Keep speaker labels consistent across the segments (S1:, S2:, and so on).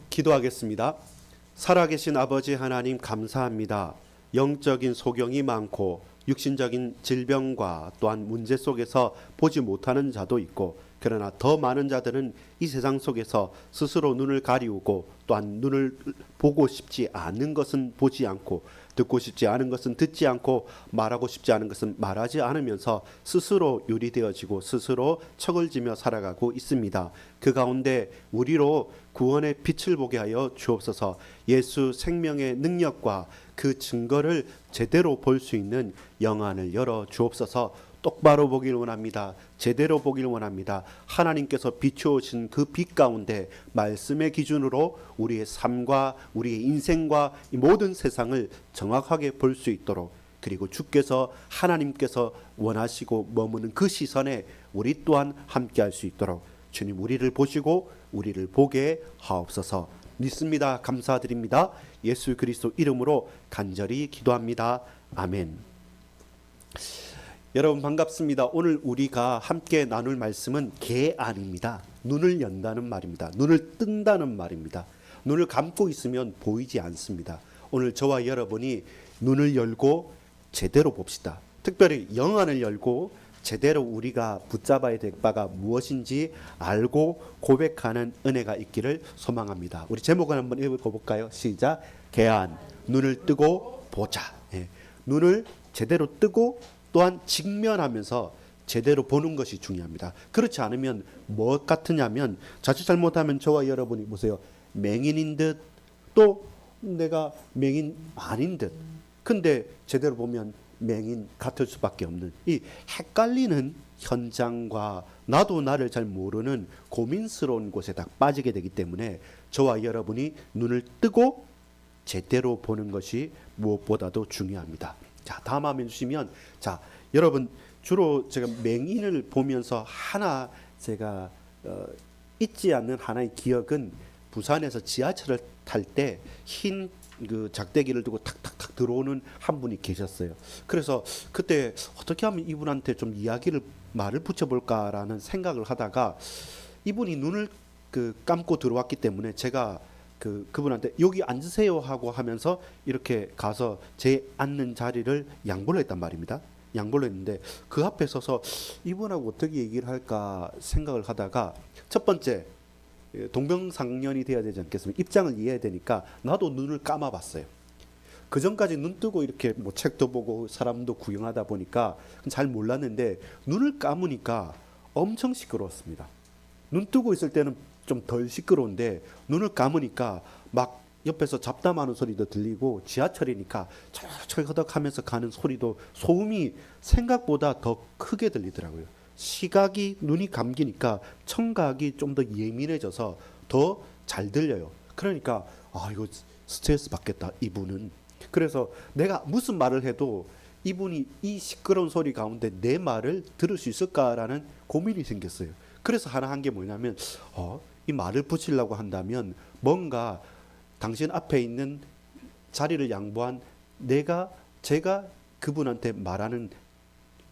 S1: 기도하겠습니다. 살아계신 아버지 하나님 감사합니다. 영적인 소경이 많고 육신적인 질병과 또한 문제 속에서 보지 못하는 자도 있고, 그러나 더 많은 자들은 이 세상 속에서 스스로 눈을 가리우고 또한 눈을 보고 싶지 않은 것은 보지 않고, 듣고 싶지 않은 것은 듣지 않고, 말하고 싶지 않은 것은 말하지 않으면서 스스로 유리되어지고 스스로 척을 지며 살아가고 있습니다. 그 가운데 우리로 구원의 빛을 보게 하여 주옵소서. 예수 생명의 능력과 그 증거를 제대로 볼 수 있는 영안을 열어 주옵소서. 똑바로 보길 원합니다. 제대로 보길 원합니다. 하나님께서 비추어진 그 빛 가운데 말씀의 기준으로 우리의 삶과 우리의 인생과 이 모든 세상을 정확하게 볼 수 있도록, 그리고 주께서 하나님께서 원하시고 머무는 그 시선에 우리 또한 함께할 수 있도록 주님 우리를 보시고 우리를 보게 하옵소서. 믿습니다. 감사드립니다. 예수 그리스도 이름으로 간절히 기도합니다. 아멘. 여러분 반갑습니다. 오늘 우리가 함께 나눌 말씀은 개안입니다. 눈을 연다는 말입니다. 눈을 뜬다는 말입니다. 눈을 감고 있으면 보이지 않습니다. 오늘 저와 여러분이 눈을 열고 제대로 봅시다. 특별히 영안을 열고 제대로 우리가 붙잡아야 될 바가 무엇인지 알고 고백하는 은혜가 있기를 소망합니다. 우리 제목을 한번 읽어볼까요? 시작. 개안. 눈을 뜨고 보자. 눈을 제대로 뜨고 또한 직면하면서 제대로 보는 것이 중요합니다. 그렇지 않으면 뭐 같으냐면, 자칫 잘못하면 저와 여러분이 보세요. 맹인인 듯 또 내가 맹인 아닌 듯, 근데 제대로 보면 맹인 같을 수밖에 없는 이 헷갈리는 현장과 나도 나를 잘 모르는 고민스러운 곳에 딱 빠지게 되기 때문에 저와 여러분이 눈을 뜨고 제대로 보는 것이 무엇보다도 중요합니다. 자, 다음 화면 주시면, 자, 여러분 주로 제가 맹인을 보면서 하나 제가 잊지 않는 하나의 기억은, 부산에서 지하철을 탈 때 흰 그 작대기를 두고 탁탁탁 들어오는 한 분이 계셨어요. 그래서 그때 어떻게 하면 이분한테 좀 말을 붙여볼까라는 생각을 하다가, 이분이 눈을 감고 들어왔기 때문에 제가 그분한테 여기 앉으세요 하고 하면서 이렇게 가서 제 앉는 자리를 양보를 했단 말입니다. 양보를 했는데 그 앞에 서서 이분하고 어떻게 얘기를 할까 생각을 하다가, 첫 번째 동병상련이 돼야 되지 않겠습니까? 입장을 이해해야 되니까 나도 눈을 감아봤어요. 그 전까지 눈 뜨고 이렇게 뭐 책도 보고 사람도 구경하다 보니까 잘 몰랐는데, 눈을 감으니까 엄청 시끄러웠습니다. 눈 뜨고 있을 때는 좀 덜 시끄러운데 눈을 감으니까 막 옆에서 잡담하는 소리도 들리고, 지하철이니까 철철허덕 하면서 가는 소리도, 소음이 생각보다 더 크게 들리더라고요. 시각이, 눈이 감기니까 청각이 좀 더 예민해져서 더 잘 들려요. 그러니까 이거 스트레스 받겠다 이분은. 그래서 내가 무슨 말을 해도 이분이 이 시끄러운 소리 가운데 내 말을 들을 수 있을까라는 고민이 생겼어요. 그래서 하나 한 게 뭐냐면, 이 말을 붙이려고 한다면 뭔가 당신 앞에 있는 자리를 양보한 제가 그분한테 말하는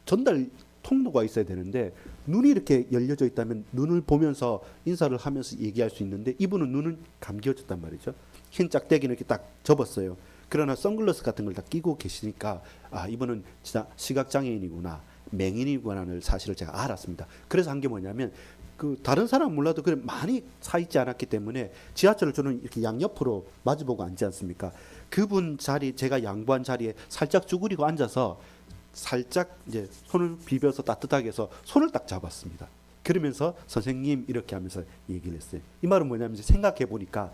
S1: 전달 통로가 있어야 되는데, 눈이 이렇게 열려져 있다면 눈을 보면서 인사를 하면서 얘기할 수 있는데, 이분은 눈은 감겨졌단 말이죠. 흰 짝대기는 이렇게 딱 접었어요. 그러나 선글라스 같은 걸 다 끼고 계시니까 이분은 진짜 시각장애인이구나, 맹인이구나를 사실을 제가 알았습니다. 그래서 한 게 뭐냐면, 다른 사람 몰라도 그래 많이 차 있지 않았기 때문에 지하철을 저는 이렇게 양옆으로 마주보고 앉지 않습니까? 그분 자리, 제가 양보한 자리에 살짝 쭈그리고 앉아서 살짝 이제 손을 비벼서 따뜻하게 해서 손을 딱 잡았습니다. 그러면서 선생님 이렇게 하면서 얘기를 했어요. 이 말은 뭐냐면, 생각해 보니까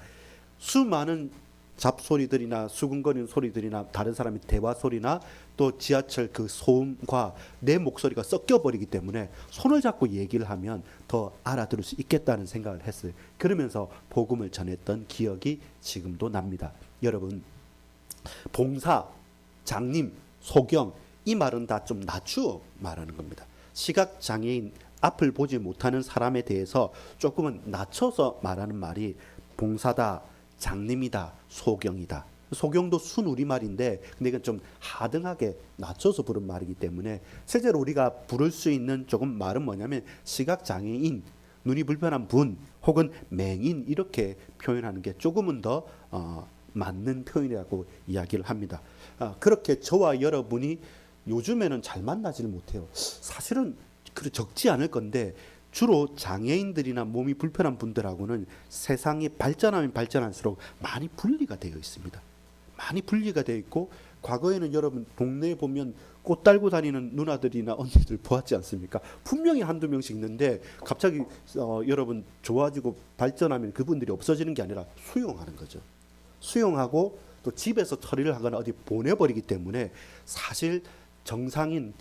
S1: 수많은 잡소리들이나 수근거리는 소리들이나 다른 사람의 대화 소리나 또 지하철 그 소음과 내 목소리가 섞여 버리기 때문에 손을 잡고 얘기를 하면 더 알아들을 수 있겠다는 생각을 했어요. 그러면서 복음을 전했던 기억이 지금도 납니다. 여러분, 봉사, 장님, 소경, 이 말은 다 좀 낮추어 말하는 겁니다. 시각장애인, 앞을 보지 못하는 사람에 대해서 조금은 낮춰서 말하는 말이 봉사다, 장님이다, 소경이다. 소경도 순우리말인데, 근데 이건 좀 하등하게 낮춰서 부른 말이기 때문에 실제로 우리가 부를 수 있는 조금 말은 뭐냐면, 시각장애인, 눈이 불편한 분 혹은 맹인 이렇게 표현하는 게 조금은 더 맞는 표현이라고 이야기를 합니다. 그렇게 저와 여러분이 요즘에는 잘 만나지를 못해요. 사실은 적지 않을 건데 주로 장애인들이나 몸이 불편한 분들하고는 세상이 발전하면 발전할수록 많이 분리가 되어 있습니다. 많이 분리가 되어 있고 과거에는 여러분 동네에 보면 꽃 달고 다니는 누나들이나 언니들 보았지 않습니까? 분명히 한두 명씩 있는데 갑자기 여러분 좋아지고 발전하면 그분들이 없어지는 게 아니라 수용하는 거죠. 수용하고 또 집에서 처리를 하거나 어디 보내버리기 때문에 사실 정상인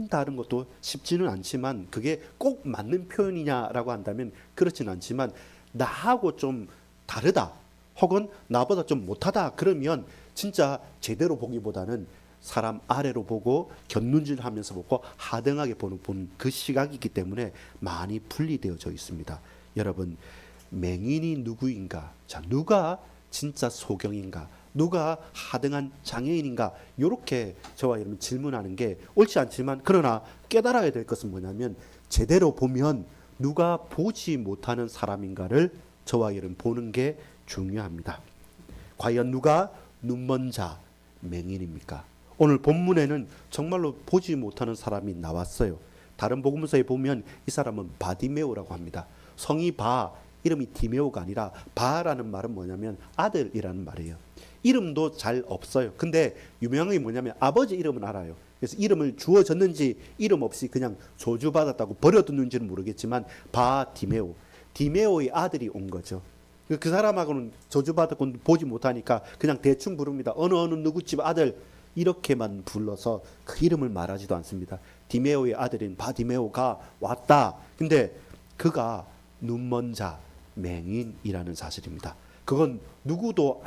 S1: 다른 것도 쉽지는 않지만 그게 꼭 맞는 표현이냐라고 한다면 그렇지는 않지만 나하고 좀 다르다 혹은 나보다 좀 못하다 그러면 진짜 제대로 보기보다는 사람 아래로 보고 곁눈질하면서 보고 하등하게 보는 그 시각이기 때문에 많이 분리되어져 있습니다. 여러분 맹인이 누구인가? 자, 누가 진짜 소경인가? 누가 하등한 장애인인가? 이렇게 저와 여러분 질문하는 게 옳지 않지만 그러나 깨달아야 될 것은 뭐냐면 제대로 보면 누가 보지 못하는 사람인가를 저와 여러분 보는 게 중요합니다. 과연 누가 눈먼 자 맹인입니까? 오늘 본문에는 정말로 보지 못하는 사람이 나왔어요. 다른 복음서에 보면 이 사람은 바디메오라고 합니다. 성이 바, 이름이 디메오가 아니라 바라는 말은 뭐냐면 아들이라는 말이에요. 이름도 잘 없어요. 근데 유명한 게 뭐냐면 아버지 이름은 알아요. 그래서 이름을 주어졌는지 이름 없이 그냥 저주받았다고 버려뒀는지는 모르겠지만 바디메오, 디메오의 아들이 온 거죠. 그 사람하고는 저주받았고 보지 못하니까 그냥 대충 부릅니다. 어느 누구 집 아들 이렇게만 불러서 그 이름을 말하지도 않습니다. 디메오의 아들인 바디메오가 왔다. 근데 그가 눈먼 자 맹인이라는 사실입니다. 그건 누구도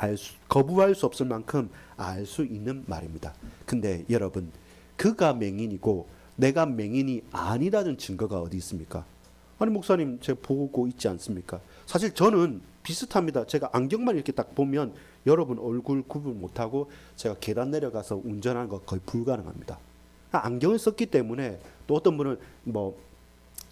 S1: 거부할 수 없을 만큼 알 수 있는 말입니다. 근데 여러분 그가 맹인이고 내가 맹인이 아니라는 증거가 어디 있습니까? 아니 목사님 제가 보고 있지 않습니까? 사실 저는 비슷합니다. 제가 안경만 이렇게 딱 보면 여러분 얼굴 구분 못하고 제가 계단 내려가서 운전하는 거 거의 불가능합니다. 안경을 썼기 때문에 또 어떤 분은 뭐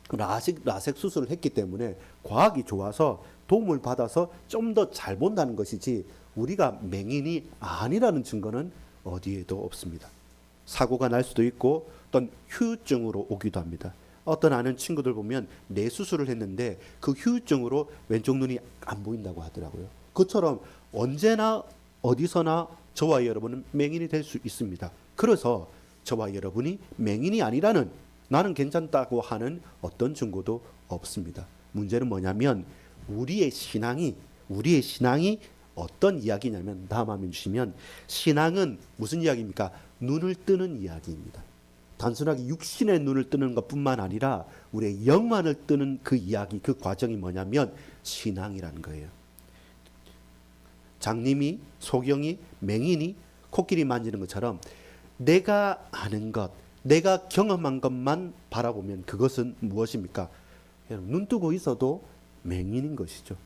S1: 라섹 수술을 했기 때문에 과학이 좋아서 도움을 받아서 좀 더 잘 본다는 것이지 우리가 맹인이 아니라는 증거는 어디에도 없습니다. 사고가 날 수도 있고 어떤 후유증으로 오기도 합니다. 어떤 아는 친구들 보면 뇌 수술을 했는데 그 후유증으로 왼쪽 눈이 안 보인다고 하더라고요. 그처럼 언제나 어디서나 저와 여러분은 맹인이 될 수 있습니다. 그래서 저와 여러분이 맹인이 아니라는 나는 괜찮다고 하는 어떤 증거도 없습니다. 문제는 뭐냐면 우리의 신앙이 어떤 이야기냐면 다음 화면 주시면 신앙은 무슨 이야기입니까? 눈을 뜨는 이야기입니다. 단순하게 육신의 눈을 뜨는 것뿐만 아니라 우리의 영만을 뜨는 그 이야기, 그 과정이 뭐냐면 신앙이라는 거예요. 장님이, 소경이, 맹인이 코끼리 만지는 것처럼 내가 아는 것, 내가 경험한 것만 바라보면 그것은 무엇입니까? 눈 뜨고 있어도 맹인인 것이죠.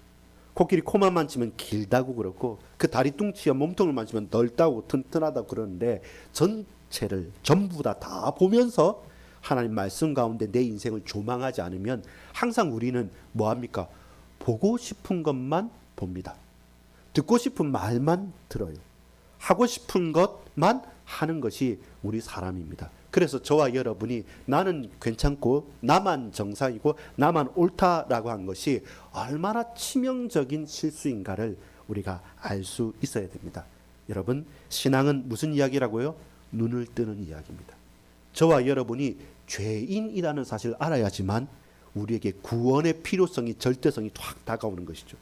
S1: 코끼리 코만 만지면 길다고 그렇고 그 다리 뚱치와 몸통을 만지면 넓다고 튼튼하다고 그러는데 전체를 전부 다 보면서 하나님 말씀 가운데 내 인생을 조망하지 않으면 항상 우리는 뭐합니까? 보고 싶은 것만 봅니다. 듣고 싶은 말만 들어요. 하고 싶은 것만 하는 것이 우리 사람입니다. 그래서 저와 여러분이 나는 괜찮고 나만 정상이고 나만 옳다라고 한 것이 얼마나 치명적인 실수인가를 우리가 알 수 있어야 됩니다. 여러분 신앙은 무슨 이야기라고요? 눈을 뜨는 이야기입니다. 저와 여러분이 죄인이라는 사실을 알아야지만 우리에게 구원의 필요성이 절대성이 확 다가오는 것이죠.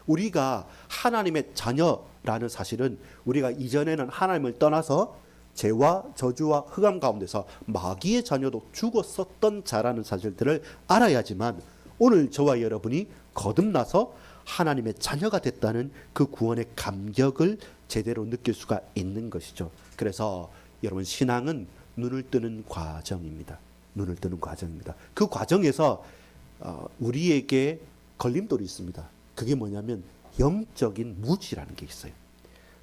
S1: 우리가 하나님의 자녀라는 사실은 우리가 이전에는 하나님을 떠나서 죄와 저주와 흑암 가운데서 마귀의 자녀도 죽었었던 자라는 사실들을 알아야지만 오늘 저와 여러분이 거듭나서 하나님의 자녀가 됐다는 그 구원의 감격을 제대로 느낄 수가 있는 것이죠. 그래서 여러분 신앙은 눈을 뜨는 과정입니다. 눈을 뜨는 과정입니다. 그 과정에서 우리에게 걸림돌이 있습니다. 그게 뭐냐면 영적인 무지라는 게 있어요.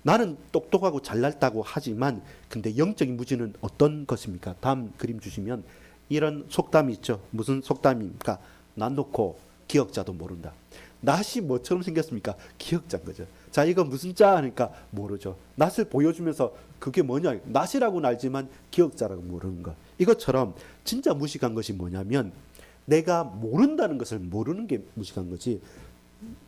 S1: 나는 똑똑하고 잘났다고 하지만 근데 영적인 무지는 어떤 것입니까? 다음 그림 주시면 이런 속담이 있죠. 무슨 속담입니까? 난 놓고 기억자도 모른다. 낫이 뭐처럼 생겼습니까? 기억자인 거죠. 자, 이거 무슨 자 하니까 모르죠. 낫을 보여주면서 그게 뭐냐, 낫이라고는 알지만 기억자라고 모르는 것. 이것처럼 진짜 무식한 것이 뭐냐면 내가 모른다는 것을 모르는 게 무식한 거지,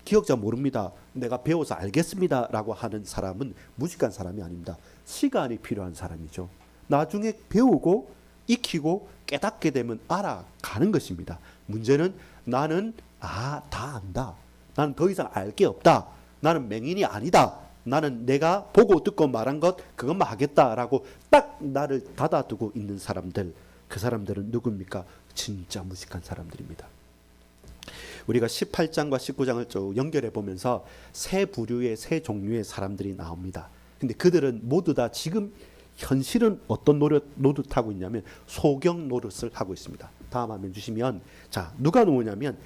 S1: 기억자 모릅니다, 내가 배워서 알겠습니다 라고 하는 사람은 무식한 사람이 아닙니다. 시간이 필요한 사람이죠. 나중에 배우고 익히고 깨닫게 되면 알아가는 것입니다. 문제는 나는 다 안다, 나는 더 이상 알 게 없다, 나는 맹인이 아니다, 나는 내가 보고 듣고 말한 것 그것만 하겠다라고 딱 나를 닫아두고 있는 사람들, 그 사람들은 누굽니까? 진짜 무식한 사람들입니다. 우리가 18장과 19장을 쭉 연결해 보면서 세 부류의 세 종류의 사람들이 나옵니다. 근데 그들은 모두 다 지금 현실은 어떤 노릇 하고 있냐면 소경 노릇을 하고 있습니다. 다음 화면 주시면, 자, 누가 누구냐면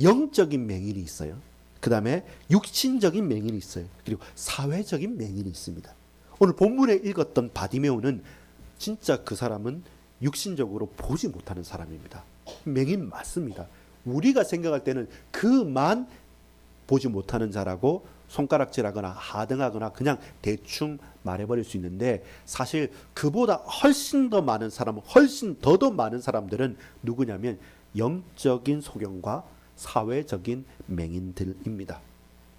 S1: 영적인 맹인이 있어요. 그 다음에 육신적인 맹인이 있어요. 그리고 사회적인 맹인이 있습니다. 오늘 본문에 읽었던 바디메오는 진짜 그 사람은 육신적으로 보지 못하는 사람입니다. 맹인 맞습니다. 우리가 생각할 때는 그만 보지 못하는 자라고 손가락질하거나 하등하거나 그냥 대충 말해버릴 수 있는데, 사실 그보다 훨씬 더 많은 사람, 훨씬 더 많은 사람들은 누구냐면 영적인 소경과 사회적인 맹인들입니다.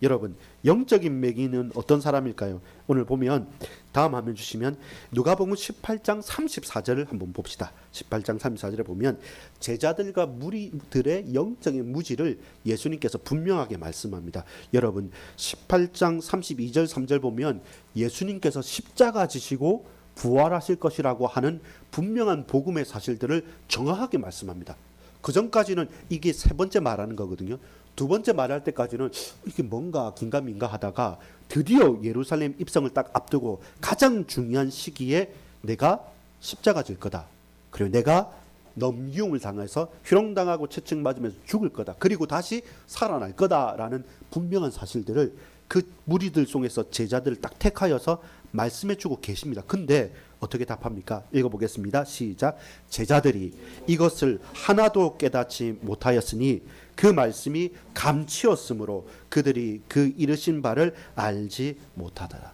S1: 여러분, 영적인 맹인은 어떤 사람일까요? 오늘 보면 다음 화면 주시면 누가복음 18장 34절을 한번 봅시다. 18장 34절에 보면 제자들과 무리들의 영적인 무지를 예수님께서 분명하게 말씀합니다. 여러분, 18장 32절 3절 보면 예수님께서 십자가 지시고 부활하실 것이라고 하는 분명한 복음의 사실들을 정확하게 말씀합니다. 그 전까지는 이게 세 번째 말하는 거거든요. 두 번째 말할 때까지는 이게 뭔가 긴가민가 하다가 드디어 예루살렘 입성을 딱 앞두고 가장 중요한 시기에 내가 십자가 질 거다, 그리고 내가 넘기움을 당해서 희롱당하고 채찍맞으면서 죽을 거다, 그리고 다시 살아날 거다라는 분명한 사실들을 그 무리들 속에서 제자들을 딱 택하여서 말씀해 주고 계십니다. 근데 어떻게 답합니까? 읽어보겠습니다. 시작. 제자들이 이것을 하나도 깨닫지 못하였으니 그 말씀이 감치었으므로 그들이 그 이르신 바를 알지 못하더라.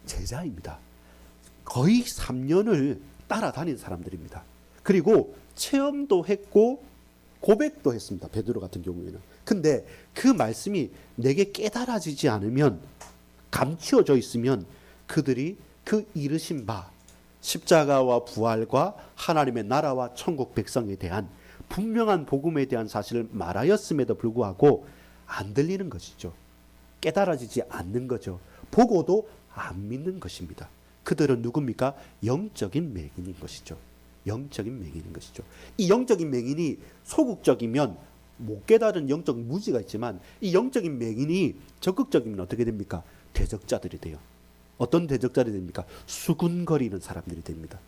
S1: 제자입니다. 거의 3년을 따라다닌 사람들입니다. 그리고 체험도 했고 고백도 했습니다. 베드로 같은 경우에는. 근데 그 말씀이 내게 깨달아지지 않으면, 감추어져 있으면 그들이 그 이르신 바, 십자가와 부활과 하나님의 나라와 천국 백성에 대한 분명한 복음에 대한 사실을 말하였음에도 불구하고 안 들리는 것이죠. 깨달아지지 않는 거죠. 보고도 안 믿는 것입니다. 그들은 누굽니까? 영적인 맹인인 것이죠. 영적인 맹인인 것이죠. 이 영적인 맹인이 소극적이면 못 깨달은 영적 무지가 있지만, 이 영적인 맹인이 적극적이면 어떻게 됩니까? 대적자들이 돼요. 어떤 대적자들이 됩니까? 수군거리는 사람들이 됩니다.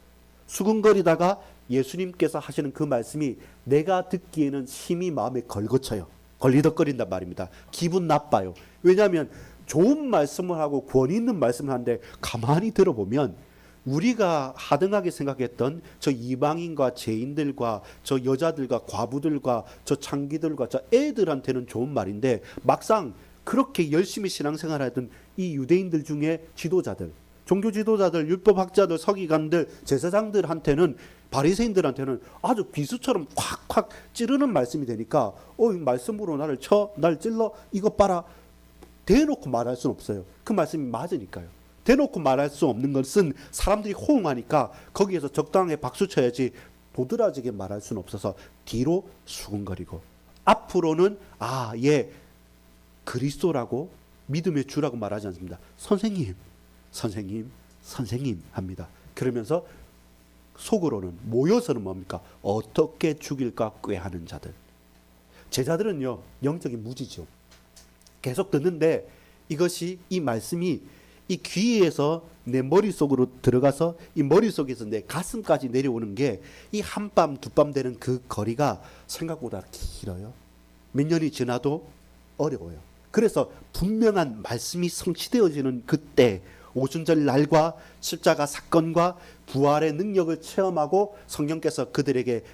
S1: 수군거리다가 예수님께서 하시는 그 말씀이 내가 듣기에는 심히 마음에 걸거쳐요. 걸리덕거린단 말입니다. 기분 나빠요. 왜냐하면 좋은 말씀을 하고 권위 있는 말씀을 하는데 가만히 들어보면 우리가 하등하게 생각했던 저 이방인과 죄인들과 저 여자들과 과부들과 저 창기들과 저 애들한테는 좋은 말인데, 막상 그렇게 열심히 신앙생활하던 이 유대인들 중에 지도자들, 종교 지도자들, 율법학자들, 서기관들, 제사장들한테는, 바리새인들한테는 아주 비수처럼 콱콱 찌르는 말씀이 되니까 이 말씀으로 나를 쳐, 날 찔러, 이것 봐라, 대놓고 말할 수는 없어요. 그 말씀이 맞으니까요. 대놓고 말할 수 없는 것은 사람들이 호응하니까 거기에서 적당하게 박수 쳐야지 도드라지게 말할 수는 없어서 뒤로 수근거리고, 앞으로는 얘 그리스도라고 믿음의 주라고 말하지 않습니다. 선생님, 선생님, 선생님 합니다. 그러면서 속으로는, 모여서는 뭡니까? 어떻게 죽일까 꾀하는 자들. 제자들은요, 영적인 무지죠. 계속 듣는데 이것이, 이 말씀이 이 귀에서 내 머릿속으로 들어가서 이 머릿속에서 내 가슴까지 내려오는 게 이 한밤 두밤 되는 그 거리가 생각보다 길어요. 몇 년이 지나도 어려워요. 그래서 분명한 말씀이 성취되어지는 그때, 오순절 날과 십자가 사건과 부활의 능력을 체험하고 성령께서 그들에게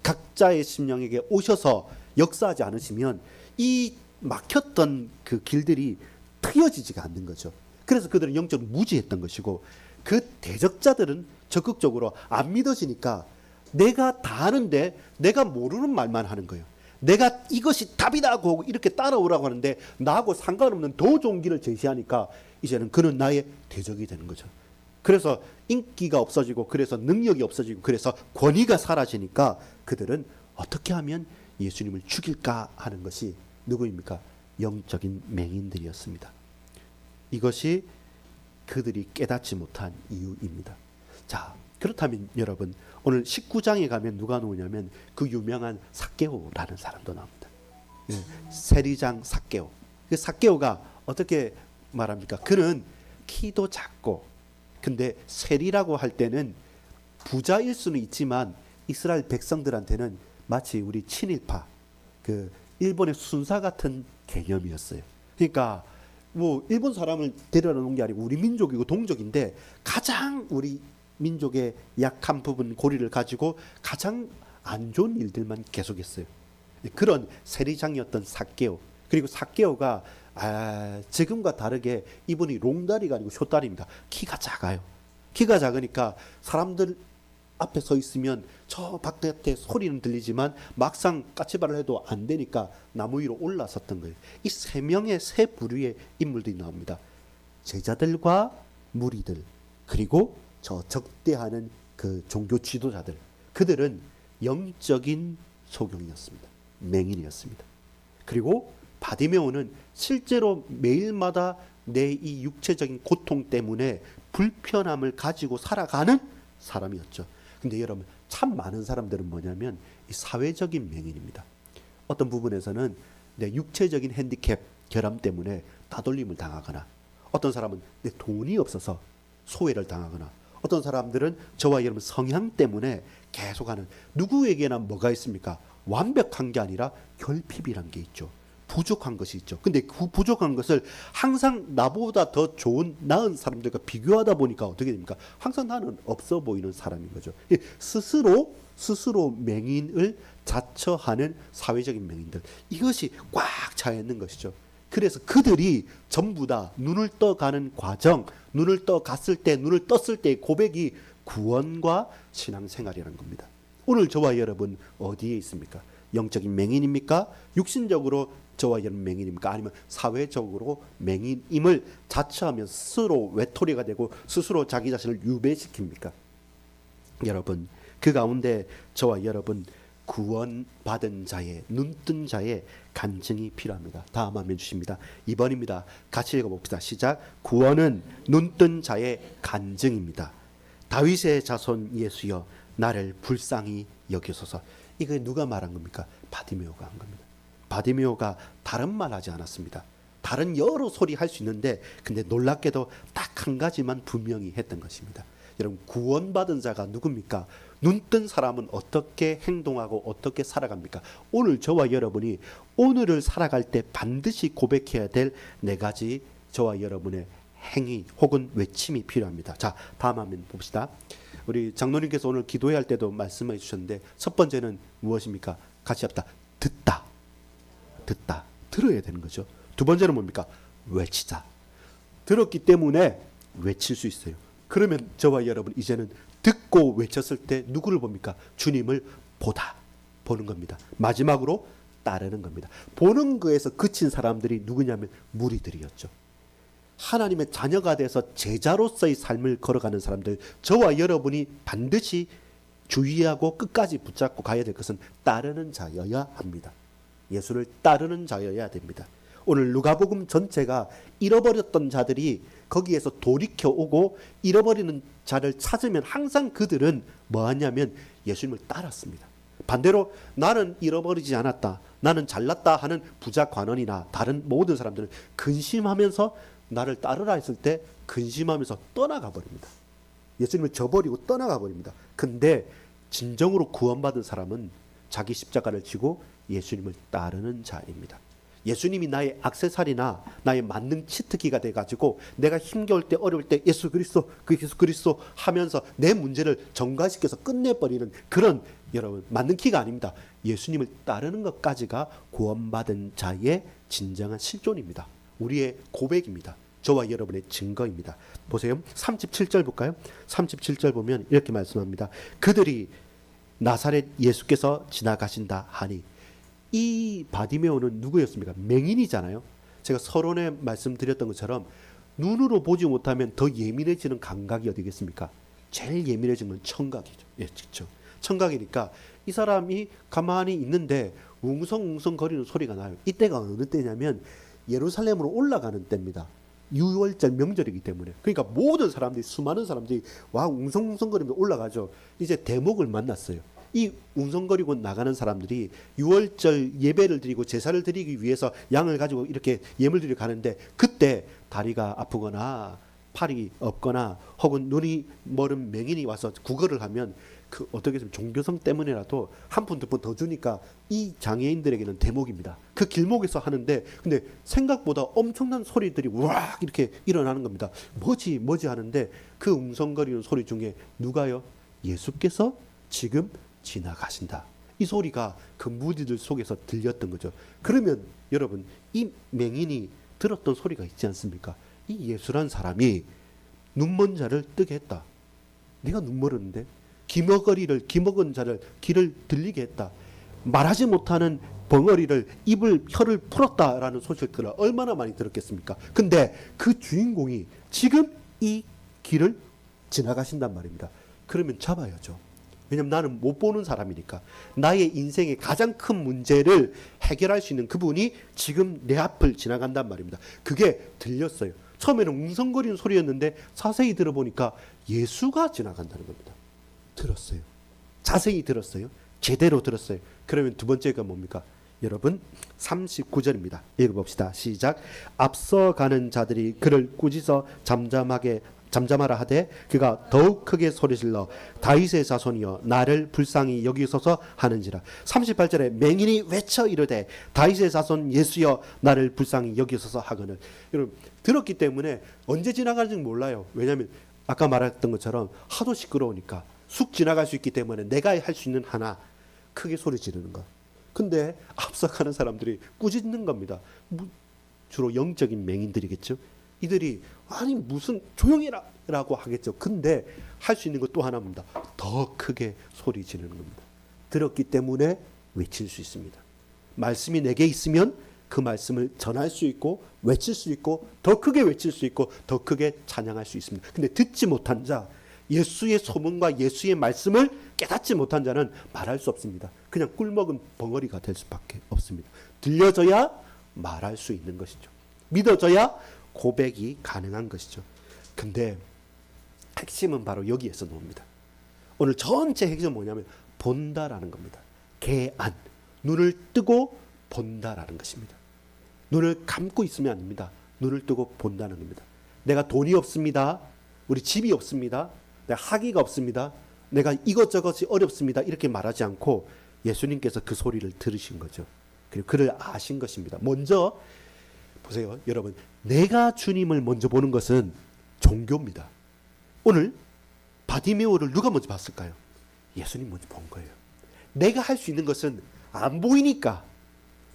S1: 각자의 심령에게 오셔서 역사하지 않으시면 이 막혔던 그 길들이 트여지지가 않는 거죠. 그래서 그들은 영적으로 무지했던 것이고, 그 대적자들은 적극적으로 안 믿어지니까 내가 다 아는데 내가 모르는 말만 하는 거예요. 내가 이것이 답이라고 하고 이렇게 따라오라고 하는데 나하고 상관없는 더 좋은 길을 제시하니까 이제는 그는 나의 대적이 되는 거죠. 그래서 인기가 없어지고, 그래서 능력이 없어지고, 그래서 권위가 사라지니까 그들은 어떻게 하면 예수님을 죽일까 하는 것이 누구입니까? 영적인 맹인들이었습니다. 이것이 그들이 깨닫지 못한 이유입니다. 자, 그렇다면 여러분, 오늘 19장에 가면 누가 나오냐면 그 유명한 삭개오라는 사람도 나옵니다. 세리장 삭개오. 그 삭개오가 어떻게 말합니까? 그는 키도 작고, 근데 세리라고 할 때는 부자일 수는 있지만 이스라엘 백성들한테는 마치 우리 친일파, 그 일본의 순사 같은 개념이었어요. 그러니까 뭐 일본 사람을 데려다 놓은 게 아니고 우리 민족이고 동족인데 가장 우리 민족의 약한 부분, 고리를 가지고 가장 안 좋은 일들만 계속했어요. 그런 세리장이었던 삭개오. 그리고 삭개오가 지금과 다르게 이분이 롱다리가 아니고 숏다리입니다. 키가 작아요. 키가 작으니까 사람들 앞에 서 있으면 저 바깥에 소리는 들리지만 막상 까치발을 해도 안 되니까 나무 위로 올라섰던 거예요. 이 세 명의 세 부류의 인물들이 나옵니다. 제자들과 무리들, 그리고 저 적대하는 그 종교 지도자들. 그들은 영적인 소경이었습니다. 맹인이었습니다. 그리고 바디메오는 실제로 매일마다 내 이 육체적인 고통 때문에 불편함을 가지고 살아가는 사람이었죠. 근데 여러분, 참 많은 사람들은 뭐냐면 이 사회적인 맹인입니다. 어떤 부분에서는 내 육체적인 핸디캡, 결함 때문에 따돌림을 당하거나, 어떤 사람은 내 돈이 없어서 소외를 당하거나, 어떤 사람들은 저와 여러분 성향 때문에 계속하는, 누구에게나 뭐가 있습니까? 완벽한 게 아니라 결핍이란 게 있죠. 부족한 것이 있죠. 근데 그 부족한 것을 항상 나보다 더 좋은, 나은 사람들과 비교하다 보니까 어떻게 됩니까? 항상 나는 없어 보이는 사람인 거죠. 스스로 맹인을 자처하는 사회적인 맹인들, 이것이 꽉 차 있는 것이죠. 그래서 그들이 전부 다 눈을 떠가는 과정, 눈을 떠갔을 때, 눈을 떴을 때의 고백이 구원과 신앙생활이라는 겁니다. 오늘 저와 여러분 어디에 있습니까? 영적인 맹인입니까? 육신적으로 저와 여러분 맹인입니까? 아니면 사회적으로 맹인임을 자처하며 스스로 외톨이가 되고 스스로 자기 자신을 유배시킵니까? 여러분, 그 가운데 저와 여러분 구원받은 자의, 눈뜬 자의 간증이 필요합니다. 다음 화면 주십니다. 2번입니다. 같이 읽어봅시다. 시작. 구원은 눈뜬 자의 간증입니다. 다윗의 자손 예수여, 나를 불쌍히 여기소서. 이거 누가 말한 겁니까? 바디메오가 한 겁니다. 바디메오가 다른 말 하지 않았습니다. 다른 여러 소리 할 수 있는데, 근데 놀랍게도 딱 한 가지만 분명히 했던 것입니다. 여러분, 구원받은 자가 누굽니까? 눈뜬 사람은 어떻게 행동하고 어떻게 살아갑니까? 오늘 저와 여러분이 오늘을 살아갈 때 반드시 고백해야 될 네 가지 저와 여러분의 행위 혹은 외침이 필요합니다. 자, 다음 화면 봅시다. 우리 장로님께서 오늘 기도회 할 때도 말씀해 주셨는데, 첫 번째는 무엇입니까? 같이 합시다. 듣다. 들어야 되는 거죠. 두 번째는 뭡니까? 외치자. 들었기 때문에 외칠 수 있어요. 그러면 저와 여러분 이제는 듣고 외쳤을 때 누구를 봅니까? 주님을 보는 겁니다. 마지막으로 따르는 겁니다. 보는 거에서 그친 사람들이 누구냐면 무리들이었죠. 하나님의 자녀가 돼서 제자로서의 삶을 걸어가는 사람들, 저와 여러분이 반드시 주의하고 끝까지 붙잡고 가야 될 것은 따르는 자여야 합니다. 예수를 따르는 자여야 됩니다. 오늘 누가복음 전체가 잃어버렸던 자들이 거기에서 돌이켜 오고 잃어버리는 자를 찾으면 항상 그들은 뭐 하냐면 예수님을 따랐습니다. 반대로 나는 잃어버리지 않았다, 나는 잘났다 하는 부자 관원이나 다른 모든 사람들은 근심하면서 나를 따르라 했을 때 근심하면서 떠나가 버립니다. 예수님을 저버리고 떠나가 버립니다. 근데 진정으로 구원받은 사람은 자기 십자가를 지고 예수님을 따르는 자입니다. 예수님이 나의 액세서리나 나의 만능 치트키가 돼가지고 내가 힘겨울 때 어려울 때 예수 그리스도 하면서 내 문제를 전가시켜서 끝내버리는 그런 여러분 만능 키가 아닙니다. 예수님을 따르는 것까지가 구원받은 자의 진정한 실존입니다. 우리의 고백입니다. 저와 여러분의 증거입니다. 보세요. 37절 볼까요? 37절 보면 이렇게 말씀합니다. 그들이 나사렛 예수께서 지나가신다 하니, 이 바디메오는 누구였습니까? 맹인이잖아요. 제가 서론에 말씀드렸던 것처럼 눈으로 보지 못하면 더 예민해지는 감각이 어디겠습니까? 제일 예민해진 건 청각이죠. 예, 그렇죠. 청각이니까 이 사람이 가만히 있는데 웅성웅성 거리는 소리가 나요. 이때가 어느 때냐면 예루살렘으로 올라가는 때입니다. 유월절 명절이기 때문에. 그러니까 모든 사람들이, 수많은 사람들이 와 웅성웅성거리며 올라가죠. 이제 대목을 만났어요. 이 웅성거리고 나가는 사람들이 유월절 예배를 드리고 제사를 드리기 위해서 양을 가지고 이렇게 예물 드리러 가는데, 그때 다리가 아프거나 팔이 없거나 혹은 눈이 멀은 맹인이 와서 구걸을 하면 그 어떻게 좀 종교성 때문에라도 한 푼 두 푼 더 주니까 이 장애인들에게는 대목입니다. 그 길목에서 하는데 근데 생각보다 엄청난 소리들이 와 이렇게 일어나는 겁니다. 뭐지 하는데 그 웅성거리는 소리 중에 누가요? 예수께서 지금 지나가신다. 이 소리가 그 무리들 속에서 들렸던 거죠. 그러면 여러분, 이 맹인이 들었던 소리가 있지 않습니까? 이 예수란 사람이 눈먼 자를 뜨게 했다. 네가 눈 멀었는데 기먹은 자를 길을 들리게 했다. 말하지 못하는 벙어리를 혀를 풀었다라는 소식들을 얼마나 많이 들었겠습니까? 근데 그 주인공이 지금 이 길을 지나가신단 말입니다. 그러면 잡아야죠. 왜냐면 나는 못 보는 사람이니까. 나의 인생의 가장 큰 문제를 해결할 수 있는 그분이 지금 내 앞을 지나간단 말입니다. 그게 들렸어요. 처음에는 웅성거리는 소리였는데 자세히 들어보니까 예수가 지나간다는 겁니다. 들었어요. 자세히 들었어요. 제대로 들었어요. 그러면 두 번째가 뭡니까? 여러분 39절입니다. 읽어봅시다. 시작. 앞서가는 자들이 그를 꾸짖어 잠잠하라 하되 그가 더욱 크게 소리질러 다윗의 자손이여 나를 불쌍히 여기소서 하는지라. 38절에 맹인이 외쳐 이르되 다윗의 자손 예수여 나를 불쌍히 여기소서 하거늘. 여러분 들었기 때문에 언제 지나가는지 몰라요. 왜냐하면 아까 말했던 것처럼 하도 시끄러우니까 쑥 지나갈 수 있기 때문에 내가 할 수 있는 하나, 크게 소리 지르는 것. 근데 앞서가는 사람들이 꾸짖는 겁니다. 주로 영적인 맹인들이겠죠. 이들이 아니 무슨 조용히라 라고 하겠죠. 근데 할 수 있는 것 또 하나입니다. 더 크게 소리 지르는 겁니다. 들었기 때문에 외칠 수 있습니다. 말씀이 내게 있으면 그 말씀을 전할 수 있고 외칠 수 있고 더 크게 외칠 수 있고 더 크게 찬양할 수 있습니다. 근데 듣지 못한 자, 예수의 소문과 예수의 말씀을 깨닫지 못한 자는 말할 수 없습니다. 그냥 꿀먹은 벙어리가 될 수밖에 없습니다. 들려져야 말할 수 있는 것이죠. 믿어져야 고백이 가능한 것이죠. 근데 핵심은 바로 여기에서 나옵니다. 오늘 전체 핵심은 뭐냐면 본다라는 겁니다. 개안, 눈을 뜨고 본다라는 것입니다. 눈을 감고 있으면 안 됩니다. 눈을 뜨고 본다는 겁니다. 내가 돈이 없습니다. 우리 집이 없습니다. 내가 학위가 없습니다. 내가 이것저것이 어렵습니다. 이렇게 말하지 않고 예수님께서 그 소리를 들으신 거죠. 그리고 그를 아신 것입니다. 먼저 보세요. 여러분, 내가 주님을 먼저 보는 것은 종교입니다. 오늘 바디메오를 누가 먼저 봤을까요? 예수님 먼저 본 거예요. 내가 할 수 있는 것은 안 보이니까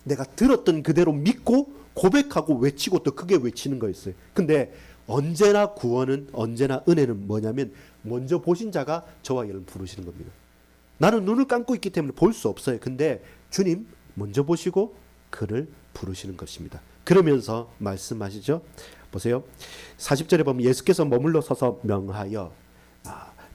S1: 내가 들었던 그대로 믿고 고백하고 외치고 또 크게 외치는 거였어요. 근데 언제나 구원은, 언제나 은혜는 뭐냐면 먼저 보신 자가 저와 여러분 부르시는 겁니다. 나는 눈을 감고 있기 때문에 볼 수 없어요. 근데 주님 먼저 보시고 그를 부르시는 것입니다. 그러면서 말씀하시죠. 보세요. 40절에 보면 예수께서 머물러 서서 명하여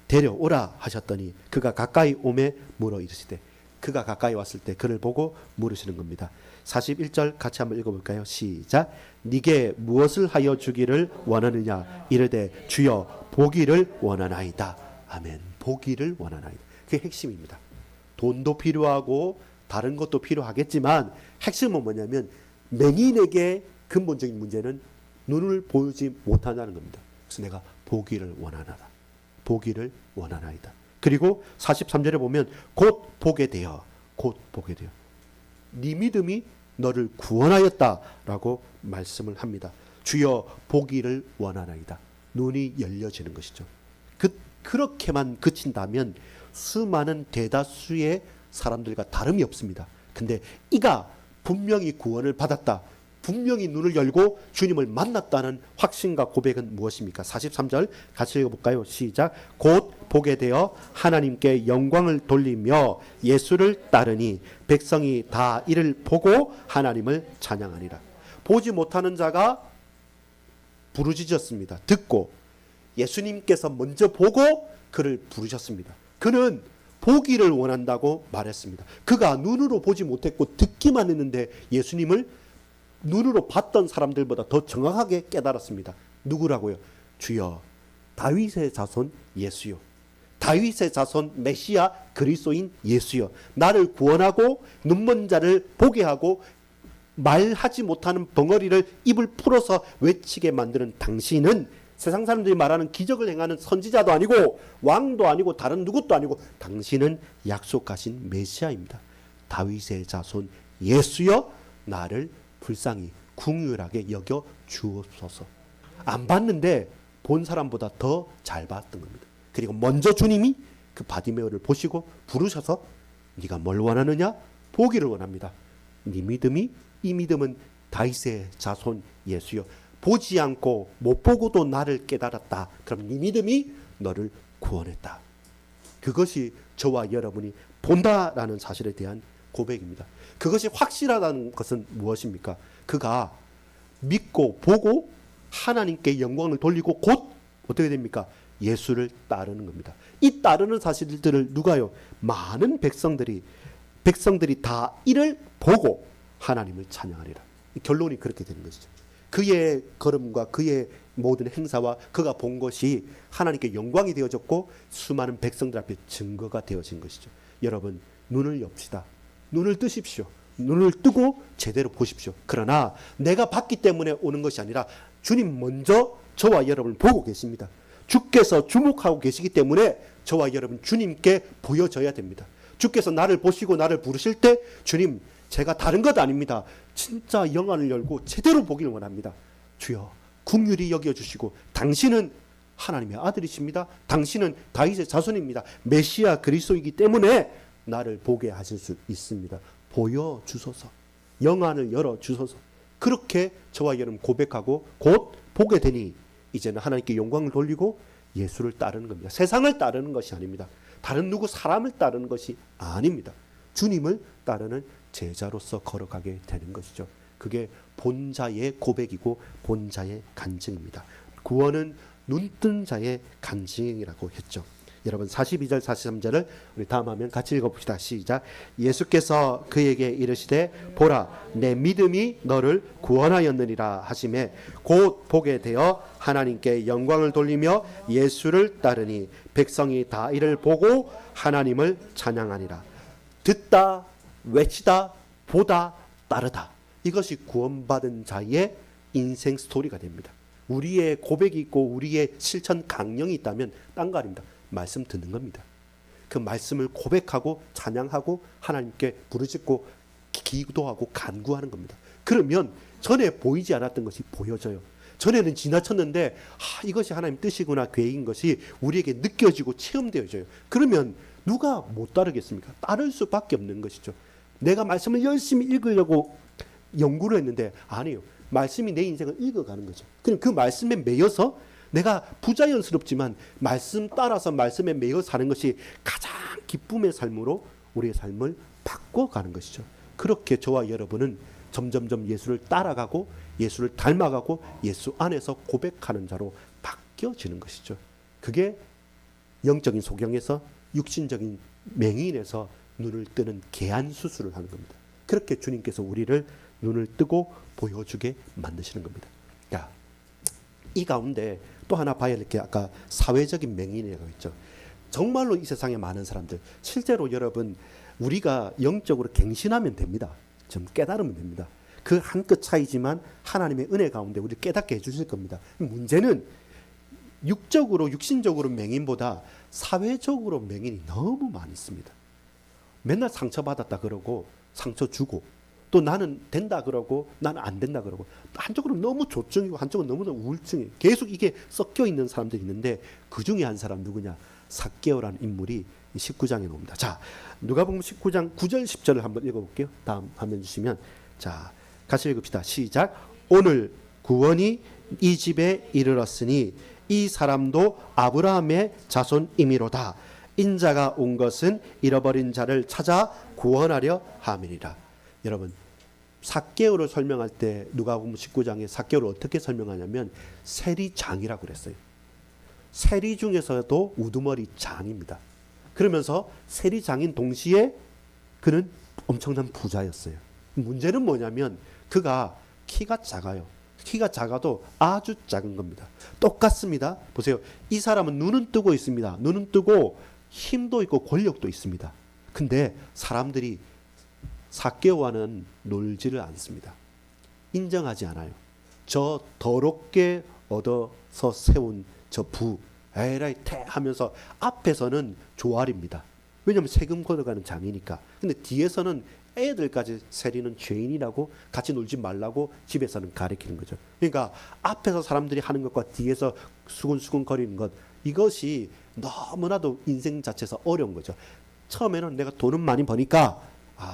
S1: 데려오라 하셨더니 그가 가까이 오매 물어 이르시되, 그가 가까이 왔을 때 그를 보고 물으시는 겁니다. 41절 같이 한번 읽어볼까요? 시작. 네게 무엇을 하여 주기를 원하느냐 이르되 주여 보기를 원하나이다. 아멘. 보기를 원하나이다. 그게 핵심입니다. 돈도 필요하고 다른 것도 필요하겠지만 핵심은 뭐냐면 맹인에게 근본적인 문제는 눈을 보지 못한다는 겁니다. 그래서 내가 보기를 원하나다. 보기를 원하나이다. 그리고 43절에 보면 곧 보게 되어 네 믿음이 너를 구원하였다라고 말씀을 합니다. 주여 보기를 원하나이다. 눈이 열려지는 것이죠. 그렇게만 그친다면 수많은 대다수의 사람들과 다름이 없습니다. 근데 이가 분명히 구원을 받았다, 분명히 눈을 열고 주님을 만났다는 확신과 고백은 무엇입니까? 43절 같이 읽어볼까요? 시작. 곧 보게 되어 하나님께 영광을 돌리며 예수를 따르니 백성이 다 이를 보고 하나님을 찬양하니라. 보지 못하는 자가 부르짖었습니다. 듣고 예수님께서 먼저 보고 그를 부르셨습니다. 그는 보기를 원한다고 말했습니다. 그가 눈으로 보지 못했고 듣기만 했는데 예수님을 눈으로 봤던 사람들보다 더 정확하게 깨달았습니다. 누구라고요? 주여 다윗의 자손 예수요, 다윗의 자손 메시아 그리스도인 예수요, 나를 구원하고 눈먼 자를 보게 하고 말하지 못하는 벙어리를 입을 풀어서 외치게 만드는 당신은 세상 사람들이 말하는 기적을 행하는 선지자도 아니고 왕도 아니고 다른 누구도 아니고 당신은 약속하신 메시아입니다. 다윗의 자손 예수여 나를 불쌍히 궁휼하게 여겨 주옵소서. 안 봤는데 본 사람보다 더 잘 봤던 겁니다. 그리고 먼저 주님이 그 바디메오를 보시고 부르셔서 네가 뭘 원하느냐? 보기를 원합니다. 네 믿음이, 이 믿음은 다윗의 자손 예수여, 보지 않고 못 보고도 나를 깨달았다. 그럼 네 믿음이 너를 구원했다. 그것이 저와 여러분이 본다라는 사실에 대한 고백입니다. 그것이 확실하다는 것은 무엇입니까? 그가 믿고 보고 하나님께 영광을 돌리고 곧 어떻게 됩니까? 예수를 따르는 겁니다. 이 따르는 사실들을 누가요? 많은 백성들이 다 이를 보고 하나님을 찬양하리라. 결론이 그렇게 되는 것이죠. 그의 걸음과 그의 모든 행사와 그가 본 것이 하나님께 영광이 되어졌고 수많은 백성들 앞에 증거가 되어진 것이죠. 여러분 눈을 엽시다. 눈을 뜨십시오. 눈을 뜨고 제대로 보십시오. 그러나 내가 봤기 때문에 오는 것이 아니라 주님 먼저 저와 여러분을 보고 계십니다. 주께서 주목하고 계시기 때문에 저와 여러분 주님께 보여져야 됩니다. 주께서 나를 보시고 나를 부르실 때 주님 제가 다른 것 아닙니다. 진짜 영안을 열고 제대로 보기를 원합니다. 주여 긍휼히 여겨주시고 당신은 하나님의 아들이십니다. 당신은 다윗의 자손입니다. 메시아 그리스도이기 때문에 나를 보게 하실 수 있습니다. 보여주소서. 영안을 열어주소서. 그렇게 저와 여러분 고백하고 곧 보게 되니 이제는 하나님께 영광을 돌리고 예수를 따르는 겁니다. 세상을 따르는 것이 아닙니다. 다른 누구 사람을 따르는 것이 아닙니다. 주님을 따르는 제자로서 걸어가게 되는 것이죠. 그게 본자의 고백이고 본자의 간증입니다. 구원은 눈뜬 자의 간증이라고 했죠. 여러분 42절 43절을 우리 다음 화면 같이 읽어봅시다. 시작. 예수께서 그에게 이르시되 보라 내 믿음이 너를 구원하였느니라 하시매 곧 보게 되어 하나님께 영광을 돌리며 예수를 따르니 백성이 다 이를 보고 하나님을 찬양하니라. 듣다, 외치다, 보다, 따르다. 이것이 구원받은 자의 인생 스토리가 됩니다. 우리의 고백이 있고 우리의 실천 강령이 있다면 딴 거 아닙니다. 말씀 듣는 겁니다. 그 말씀을 고백하고 찬양하고 하나님께 부르짖고 기도하고 간구하는 겁니다. 그러면 전에 보이지 않았던 것이 보여져요. 전에는 지나쳤는데 이것이 하나님 뜻이구나 계획인 것이 우리에게 느껴지고 체험되어져요. 그러면 누가 못 따르겠습니까? 따를 수밖에 없는 것이죠. 내가 말씀을 열심히 읽으려고 연구를 했는데 아니에요. 말씀이 내 인생을 읽어가는 거죠. 그럼 그 말씀에 매여서 내가 부자연스럽지만 말씀 따라서 말씀에 매여 사는 것이 가장 기쁨의 삶으로 우리의 삶을 바꿔가는 것이죠. 그렇게 저와 여러분은 점점점 예수를 따라가고 예수를 닮아가고 예수 안에서 고백하는 자로 바뀌어지는 것이죠. 그게 영적인 소경에서 육신적인 맹인에서 눈을 뜨는 개안 수술을 하는 겁니다. 그렇게 주님께서 우리를 눈을 뜨고 보여주게 만드시는 겁니다. 야, 이 가운데 또 하나 봐야 할 게 아까 사회적인 맹인이라고 했죠. 정말로 이 세상에 많은 사람들 실제로 여러분 우리가 영적으로 갱신하면 됩니다. 좀 깨달으면 됩니다. 그 한 끗 차이지만 하나님의 은혜 가운데 우리를 깨닫게 해주실 겁니다. 문제는 육적으로 육신적으로 맹인보다 사회적으로 맹인이 너무 많이 있습니다. 맨날 상처받았다 그러고 상처 주고 또 나는 된다 그러고 나는 안 된다 그러고, 한쪽으로는 너무 조증이고 한쪽은 너무나 우울증이 계속 이게 섞여 있는 사람들이 있는데, 그 중에 한 사람 누구냐? 삭개오라는 인물이 19장에 나옵니다. 자, 누가복음 19장 9절 10절을 한번 읽어볼게요. 다음 화면 주시면, 자, 같이 읽읍시다. 시작. 오늘 구원이 이 집에 이르렀으니 이 사람도 아브라함의 자손이미로다. 인자가 온 것은 잃어버린 자를 찾아 구원하려 함이니라. 여러분, 삭개오를 설명할 때 누가복음 19장에 삭개오를 어떻게 설명하냐면 세리장이라고 그랬어요. 세리 중에서도 우두머리 장입니다. 그러면서 세리장인 동시에 그는 엄청난 부자였어요. 문제는 뭐냐면 그가 키가 작아요. 키가 작아도 아주 작은 겁니다. 똑같습니다. 보세요. 이 사람은 눈은 뜨고 있습니다. 눈은 뜨고 힘도 있고 권력도 있습니다. 근데 사람들이 삭개오와는 놀지를 않습니다. 인정하지 않아요. 저 더럽게 얻어서 세운 저 부, 에라이 태 하면서 앞에서는 조알입니다. 왜냐하면 세금 걷어가는 장이니까. 근데 뒤에서는 애들까지 세리는 죄인이라고 같이 놀지 말라고 집에서는 가르치는 거죠. 그러니까 앞에서 사람들이 하는 것과 뒤에서 수근수근 거리는 것, 이것이 너무나도 인생 자체에서 어려운 거죠. 처음에는 내가 돈은 많이 버니까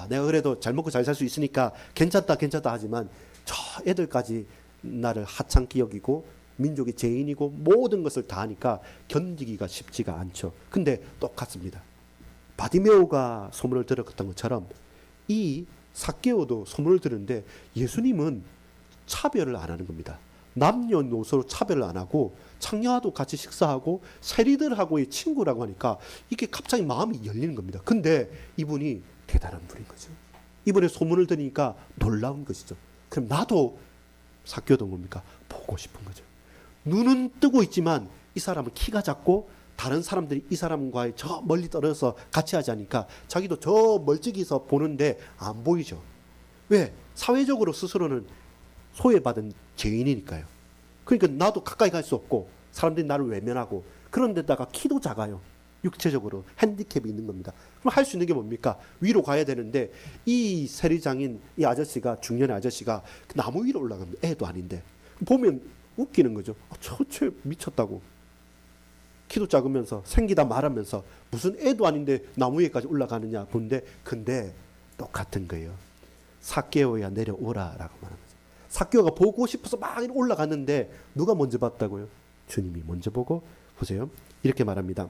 S1: 내가 그래도 잘 먹고 잘 살 수 있으니까 괜찮다 하지만 저 애들까지 나를 하찮게 여기고 민족의 죄인이고 모든 것을 다 하니까 견디기가 쉽지가 않죠. 근데 똑같습니다. 바디메오가 소문을 들었던 것처럼 이 삭개오도 소문을 들었는데 예수님은 차별을 안 하는 겁니다. 남녀노소로 차별을 안 하고 창녀와도 같이 식사하고 세리들하고의 친구라고 하니까 이게 갑자기 마음이 열리는 겁니다. 근데 이분이 대단한 분인 거죠. 이번에 소문을 들으니까 놀라운 것이죠. 그럼 나도 삭개오도 뭡니까? 보고 싶은 거죠. 눈은 뜨고 있지만 이 사람은 키가 작고 다른 사람들이 이 사람과의 저 멀리 떨어져서 같이 하자니까 자기도 저 멀찍이서 보는데 안 보이죠. 왜? 사회적으로 스스로는 소외받은 죄인이니까요. 그러니까 나도 가까이 갈 수 없고 사람들이 나를 외면하고, 그런데다가 키도 작아요. 육체적으로 핸디캡이 있는 겁니다. 그럼 할 수 있는 게 뭡니까? 위로 가야 되는데 이 세리장인 이 아저씨가, 중년의 아저씨가 나무 위로 올라갑니다. 애도 아닌데. 보면 웃기는 거죠. 저체 미쳤다고. 키도 작으면서 생기다 말하면서 무슨 애도 아닌데 나무 위에까지 올라가느냐 본데, 근데 똑같은 거예요. 삭개오야 내려오라라고 말합니다. 삭개오가 보고 싶어서 막 올라갔는데 누가 먼저 봤다고요? 주님이 먼저 보고, 보세요. 이렇게 말합니다.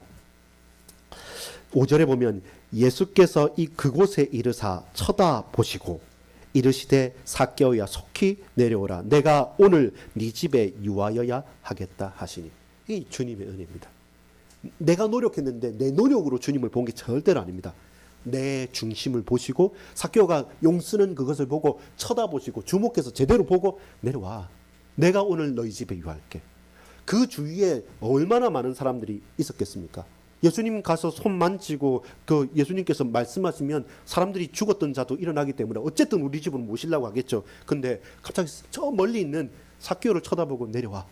S1: 5절에 보면 예수께서 그곳에 이르사 쳐다보시고 이르시되 삭개오야 속히 내려오라. 내가 오늘 네 집에 유하여야 하겠다 하시니. 이 주님의 은혜입니다. 내가 노력했는데 내 노력으로 주님을 본 게 절대로 아닙니다. 내 중심을 보시고 삭개오가 용쓰는 그것을 보고 쳐다보시고 주목해서 제대로 보고 내려와. 내가 오늘 너희 집에 유할게. 그 주위에 얼마나 많은 사람들이 있었겠습니까? 예수님 가서 손 만지고 그 예수님께서 말씀하시면 사람들이 죽었던 자도 일어나기 때문에 어쨌든 우리 집으로 모시려고 하겠죠. 근데 갑자기 저 멀리 있는 삭개오를 쳐다보고 내려와.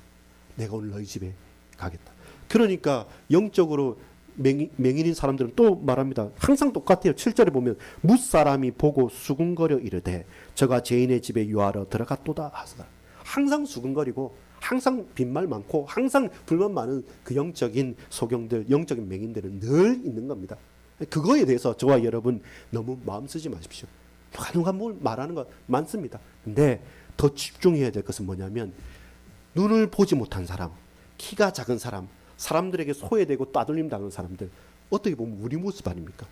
S1: 내가 오늘 너희 집에 가겠다. 그러니까 영적으로 맹인인 사람들은 또 말합니다. 항상 똑같아요. 7절에 보면 무사람이 보고 수군거려 이르되 저가 죄인의 집에 유하러 들어갔도다 하시더라. 항상 수군거리고 항상 빈말 많고 항상 불만 많은 그 영적인 소경들, 영적인 맹인들은 늘 있는 겁니다. 그거에 대해서 저와 여러분 너무 마음 쓰지 마십시오. 누가 뭘 말하는 거 많습니다. 근데 더 집중해야 될 것은 뭐냐면 눈을 보지 못한 사람, 키가 작은 사람, 사람들에게 소외되고 따돌림 당하는 사람들, 어떻게 보면 우리 모습 아닙니까?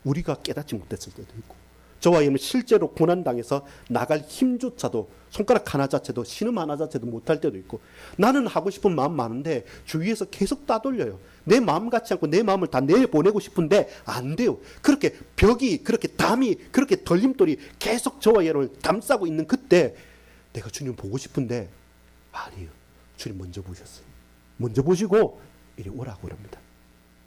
S1: 우리가 깨닫지 못했을 때도 있고, 저와 여러분 실제로 고난당해서 나갈 힘조차도, 손가락 하나 자체도, 신음 하나 자체도 못할 때도 있고, 나는 하고 싶은 마음 많은데 주위에서 계속 따돌려요. 내 마음 같지 않고 내 마음을 다 내보내고 싶은데 안 돼요. 그렇게 벽이, 그렇게 담이, 그렇게 덜림돌이 계속 저와 여러분을 감싸고 있는 그때 내가 주님 보고 싶은데 아니에요. 주님 먼저 보셨어요. 먼저 보시고 이리 오라고 그럽니다.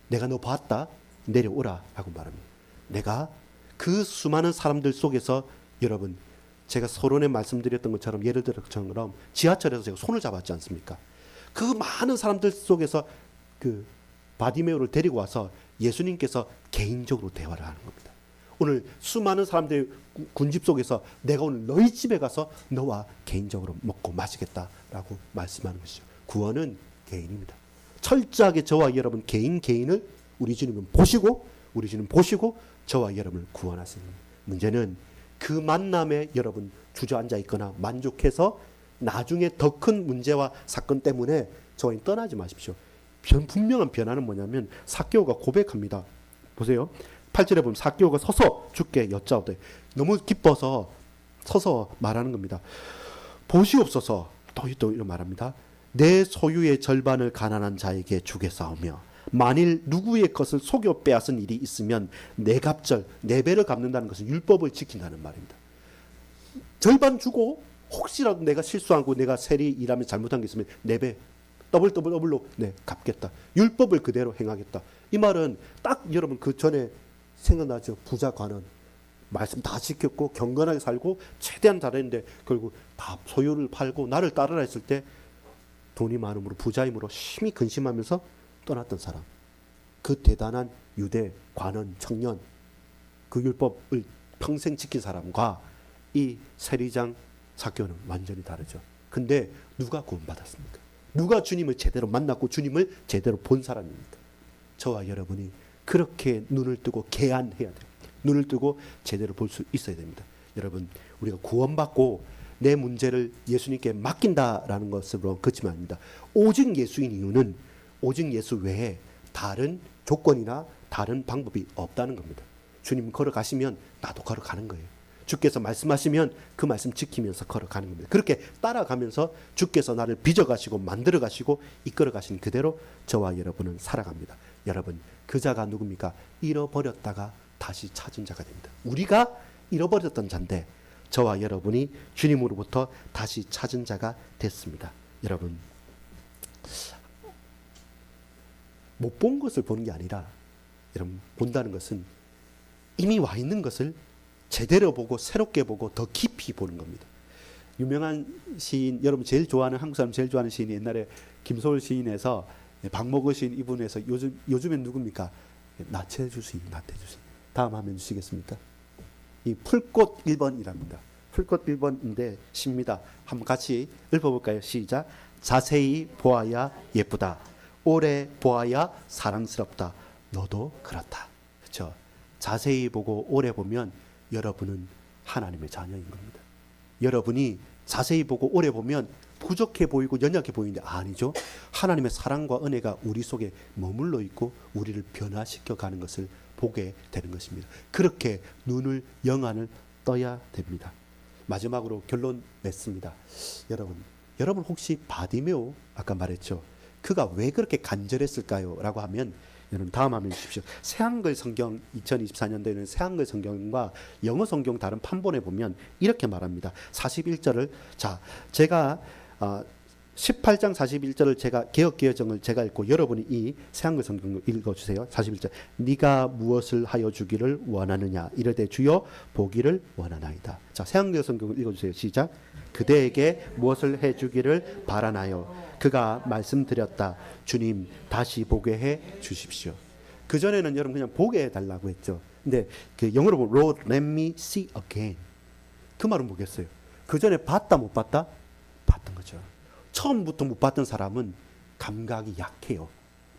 S1: 내가 너 봤다. 내려오라라고 말합니다. 내가 그 수많은 사람들 속에서, 여러분 제가 서론에 말씀드렸던 것처럼, 예를 들어처럼 지하철에서 제가 손을 잡았지 않습니까? 그 많은 사람들 속에서 그 바디메오를 데리고 와서 예수님께서 개인적으로 대화를 하는 겁니다. 오늘 수많은 사람들의 군집 속에서 내가 오늘 너희 집에 가서 너와 개인적으로 먹고 마시겠다라고 말씀하는 것이죠. 구원은 개인입니다. 철저하게 저와 여러분 개인을 우리 주님은 보시고 우리 주님 보시고 저와 여러분을 구원하십니다. 문제는 그 만남에 여러분 주저앉아 있거나 만족해서 나중에 더 큰 문제와 사건 때문에 저와 떠나지 마십시오. 분명한 변화는 뭐냐면 삭개오가 고백합니다. 보세요. 8절에 보면 삭개오가 서서 주께 여짜오되, 너무 기뻐서 서서 말하는 겁니다. 보시옵소서. 또 이런 말합니다. 내 소유의 절반을 가난한 자에게 주겠사오며 만일 누구의 것을 속여 빼앗은 일이 있으면 네 갑절, 네 배를 갚는다는 것은 율법을 지킨다는 말입니다. 절반 주고 혹시라도 내가 실수하고 내가 세리 일하면 잘못한 게 있으면 네 배, 더블로 갚겠다. 율법을 그대로 행하겠다. 이 말은 딱 여러분 그 전에 생각나죠. 부자 관원. 말씀 다 지켰고 경건하게 살고 최대한 잘했는데 결국 다 소유를 팔고 나를 따르라 했을 때 돈이 많음으로 부자임으로 심히 근심하면서 떠났던 사람. 그 대단한 유대 관원 청년, 그 율법을 평생 지킨 사람과 이 세리장 삭개오는 완전히 다르죠. 근데 누가 구원받았습니까? 누가 주님을 제대로 만났고 주님을 제대로 본 사람입니까? 저와 여러분이 그렇게 눈을 뜨고 개안해야 돼요. 눈을 뜨고 제대로 볼 수 있어야 됩니다. 여러분, 우리가 구원받고 내 문제를 예수님께 맡긴다라는 것으로 그치만 아닙니다. 오직 예수인 이유는 오직 예수 외에 다른 조건이나 다른 방법이 없다는 겁니다. 주님 걸어가시면 나도 걸어가는 거예요. 주께서 말씀하시면 그 말씀 지키면서 걸어가는 겁니다. 그렇게 따라가면서 주께서 나를 빚어가시고 만들어가시고 이끌어가신 그대로 저와 여러분은 살아갑니다. 여러분, 그 자가 누굽니까? 잃어버렸다가 다시 찾은 자가 됩니다. 우리가 잃어버렸던 자인데 저와 여러분이 주님으로부터 다시 찾은 자가 됐습니다. 여러분, 못 본 것을 보는 게 아니라 여러분, 본다는 것은 이미 와 있는 것을 제대로 보고 새롭게 보고 더 깊이 보는 겁니다. 유명한 시인, 여러분 제일 좋아하는, 한국 사람 제일 좋아하는 시인이 옛날에 김소월 시인에서 박목의 시인 이분에서 요즘엔 누굽니까? 나태주 시인. 다음 화면 주시겠습니까? 이 풀꽃 1번이랍니다. 풀꽃 1번인데 시입니다. 한번 같이 읽어볼까요? 시작. 자세히 보아야 예쁘다. 오래 보아야 사랑스럽다. 너도 그렇다. 그렇죠? 자세히 보고 오래 보면 여러분은 하나님의 자녀인 겁니다. 여러분이 자세히 보고 오래 보면 부족해 보이고 연약해 보이는데 아니죠. 하나님의 사랑과 은혜가 우리 속에 머물러 있고 우리를 변화시켜 가는 것을 보게 되는 것입니다. 그렇게 눈을 영안을 떠야 됩니다. 마지막으로 결론 맺습니다. 여러분 혹시 바디메오 아까 말했죠. 그가 왜 그렇게 간절했을까요? 라고 하면 여러분 다음 화면 주십시오. 새한글 성경 2024년도에는 새한글 성경과 영어 성경 다른 판본에 보면 이렇게 말합니다. 41절을 제가 18장 41절을 제가 개역개정을 제가 읽고 여러분이 이 새한글 성경을 읽어주세요. 41절. 네가 무엇을 하여 주기를 원하느냐 이르되 주여 보기를 원하나이다. 자, 새한글 성경을 읽어주세요. 시작. 그대에게 무엇을 해주기를 바라나요. 그가 말씀드렸다. 주님 다시 보게 해 주십시오. 그 전에는 여러분 그냥 보게 해달라고 했죠. 근데 그 영어로 보면 Lord let me see again. 그 말은 뭐겠어요? 그 전에 봤다 못 봤다? 봤던 거죠. 처음부터 못 봤던 사람은 감각이 약해요.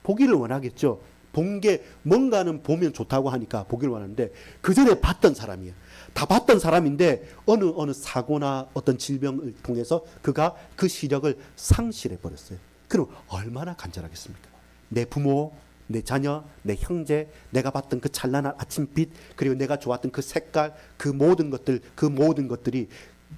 S1: 보기를 원하겠죠. 본 게 뭔가는 보면 좋다고 하니까 보기를 원하는데 그 전에 봤던 사람이에요. 다 봤던 사람인데 어느 사고나 어떤 질병을 통해서 그가 그 시력을 상실해 버렸어요. 그럼 얼마나 간절하겠습니까? 내 부모, 내 자녀, 내 형제, 내가 봤던 그 찬란한 아침빛, 그리고 내가 좋았던 그 색깔, 그 모든 것들이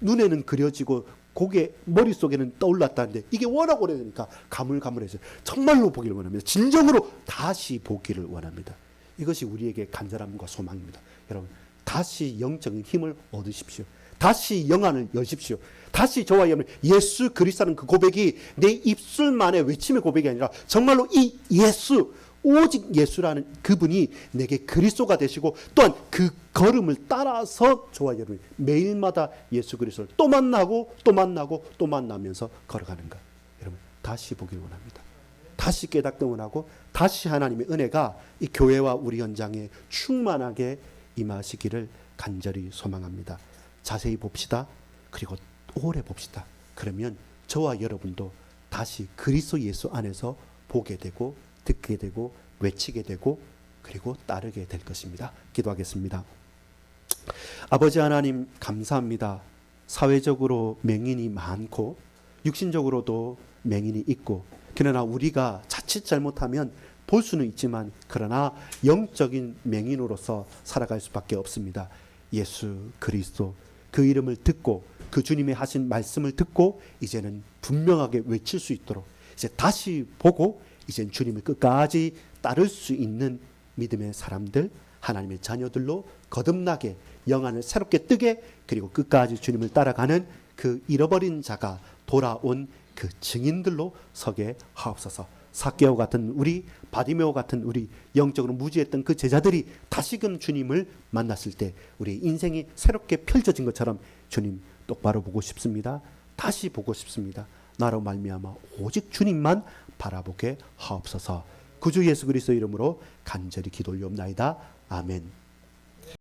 S1: 눈에는 그려지고 고개 머릿속에는 떠올랐다는데 이게 워낙 오래되니까 가물가물해서 정말로 보기를 원합니다. 진정으로 다시 보기를 원합니다. 이것이 우리에게 간절함과 소망입니다. 여러분, 다시 영적인 힘을 얻으십시오. 다시 영안을 여십시오. 다시 저와 여러분 예수 그리스도라는 그 고백이 내 입술만의 외침의 고백이 아니라 정말로 이 예수, 오직 예수라는 그분이 내게 그리스도가 되시고 또한 그 걸음을 따라서 저와 여러분 매일마다 예수 그리스도를 또 만나고 또 만나고 또 만나면서 걸어가는가. 여러분 다시 보길 원합니다. 다시 깨닫기 원하고 다시 하나님의 은혜가 이 교회와 우리 현장에 충만하게 임하시기를 간절히 소망합니다. 자세히 봅시다. 그리고 오래 봅시다. 그러면 저와 여러분도 다시 그리스도 예수 안에서 보게 되고 듣게 되고 외치게 되고 그리고 따르게 될 것입니다. 기도하겠습니다. 아버지 하나님 감사합니다. 사회적으로 맹인이 많고 육신적으로도 맹인이 있고 그러나 우리가 자칫 잘못하면 볼 수는 있지만 그러나 영적인 맹인으로서 살아갈 수밖에 없습니다. 예수 그리스도 그 이름을 듣고 그 주님이 하신 말씀을 듣고 이제는 분명하게 외칠 수 있도록 이제 다시 보고 이제 주님을 끝까지 따를 수 있는 믿음의 사람들 하나님의 자녀들로 거듭나게 영 안을 새롭게 뜨게 그리고 끝까지 주님을 따라가는 그 잃어버린 자가 돌아온 그 증인들로 서게 하옵소서. 삭개오 같은 우리 바디메오 같은 우리 영적으로 무지했던 그 제자들이 다시금 주님을 만났을 때 우리 인생이 새롭게 펼쳐진 것처럼 주님 똑바로 보고 싶습니다. 다시 보고 싶습니다. 나로 말미암아 오직 주님만 바라보게 하옵소서. 구주 예수 그리스도 이름으로 간절히 기도 올리옵나이다. 아멘.